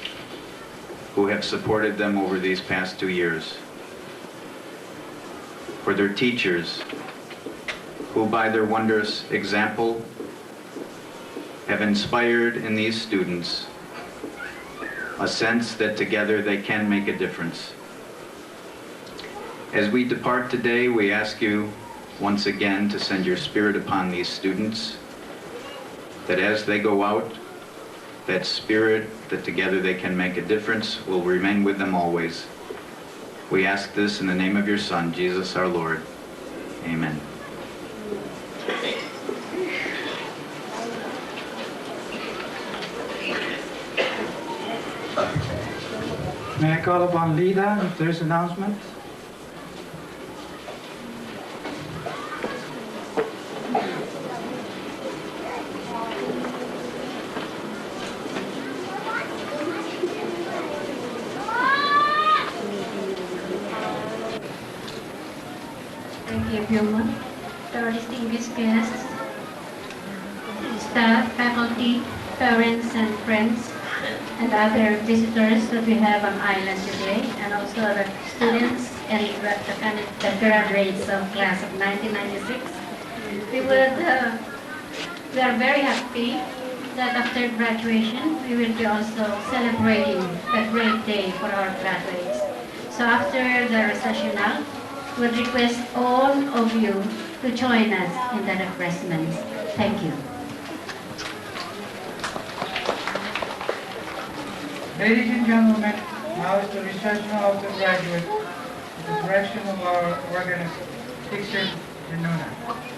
who have supported them over these past 2 years, for their teachers who by their wondrous example have inspired in these students a sense that together they can make a difference. As we depart today, we ask you once again to send your Spirit upon these students, that as they go out that spirit that together they can make a difference will remain with them always. We ask this in the name of your Son, Jesus our Lord. Amen. May I call upon Lida if there's announcement? Thank you, everyone. To our distinguished guests, staff, faculty, parents, and friends, and other visitors that we have on island today, and also the students and the graduates of class of 1996. We are very happy that after graduation, we will be also celebrating a great day for our graduates. So after the recessional, we request all of you to join us in the refreshments. Thank you. Ladies and gentlemen, now is the recessional of the graduate, with the direction of our organist, Dixon Renona.